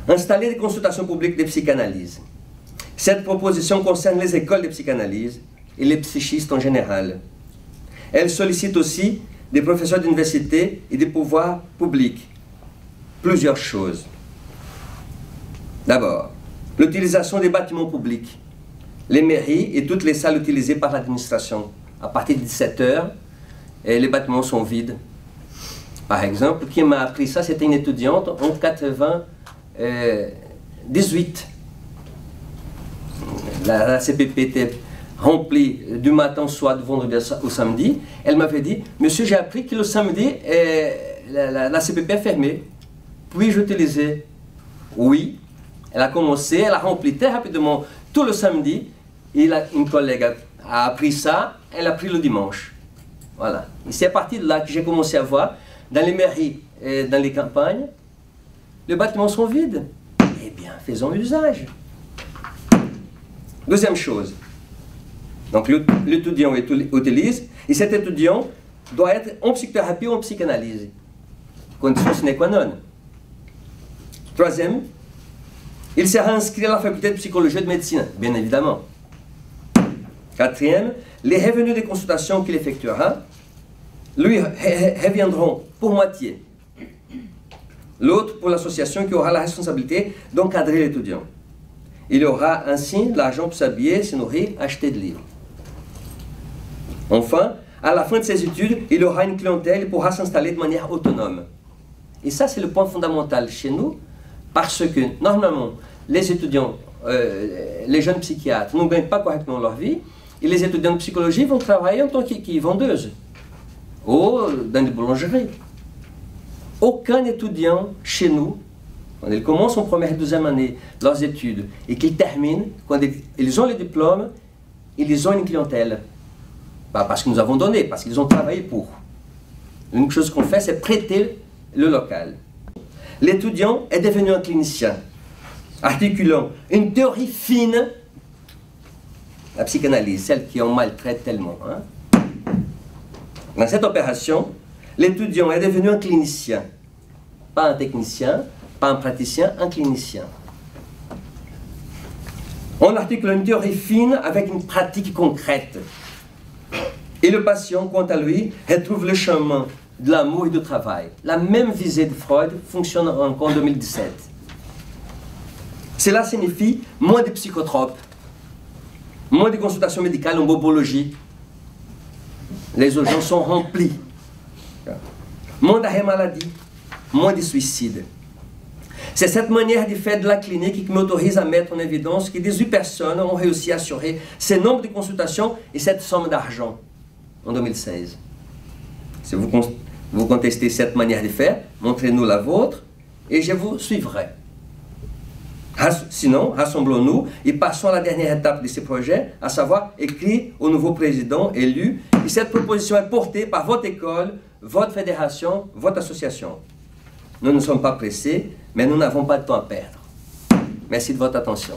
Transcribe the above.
Installer des consultations publiques de psychanalyse. Cette proposition concerne les écoles de psychanalyse et les psychistes en général. Elle sollicite aussi des professeurs d'université et des pouvoirs publics. Plusieurs choses. D'abord, l'utilisation des bâtiments publics, les mairies et toutes les salles utilisées par l'administration. À partir de 17 h, les bâtiments sont vides. Par exemple, qui m'a appris ça, c'était une étudiante en 98. La CPP était remplie du matin au soir, du vendredi au samedi. Elle m'avait dit, monsieur, j'ai appris que le samedi, la CPP est fermée. Puis-je utiliser? Oui. Elle a commencé, elle a rempli très rapidement tout le samedi. Et une collègue a appris ça, elle a pris le dimanche. Voilà. Et c'est à partir de là que j'ai commencé à voir, dans les mairies et dans les campagnes, les bâtiments sont vides. Eh bien, faisons usage. Deuxième chose. Donc l'étudiant utilise, et cet étudiant doit être en psychothérapie ou en psychanalyse. Condition sine qua non. Troisième, il sera inscrit à la faculté de psychologie et de médecine, bien évidemment. Quatrième, les revenus des consultations qu'il effectuera lui reviendront pour moitié. L'autre pour l'association qui aura la responsabilité d'encadrer l'étudiant. Il aura ainsi de l'argent pour s'habiller, se nourrir, acheter des livres. Enfin, à la fin de ses études, il aura une clientèle et pourra s'installer de manière autonome. Et ça, c'est le point fondamental chez nous, parce que, normalement, les étudiants, les jeunes psychiatres ne gagnent pas correctement leur vie, et les étudiants de psychologie vont travailler en tant que vendeuses, ou dans des boulangeries. Aucun étudiant chez nous, quand ils commencent en première et deuxième année leurs études, et qu'ils terminent, quand ils ont le diplôme, ils ont une clientèle. Pas parce que nous avons donné, parce qu'ils ont travaillé pour. L'unique chose qu'on fait, c'est prêter le local. L'étudiant est devenu un clinicien, articulant une théorie fine, la psychanalyse, celle qui en maltraite tellement. Hein. Dans cette opération, l'étudiant est devenu un clinicien, pas un technicien, pas un praticien, un clinicien. On articule une théorie fine avec une pratique concrète. Et le patient, quant à lui, retrouve le chemin de l'amour et du travail. La même visée de Freud fonctionne encore en 2017. Cela signifie moins de psychotropes, moins de consultations médicales en bobologie. Les urgences sont remplies. Moins d'arrêt maladie, moins de suicides. C'est cette manière de faire de la clinique qui m'autorise à mettre en évidence que 18 personnes ont réussi à assurer ce nombre de consultations et cette somme d'argent en 2016. Si vous contestez cette manière de faire, montrez-nous la vôtre et je vous suivrai. Sinon, rassemblons-nous et passons à la dernière étape de ce projet, à savoir écrire au nouveau président élu. Et cette proposition est portée par votre école, votre fédération, votre association. Nous ne sommes pas pressés, mais nous n'avons pas de temps à perdre. Merci de votre attention.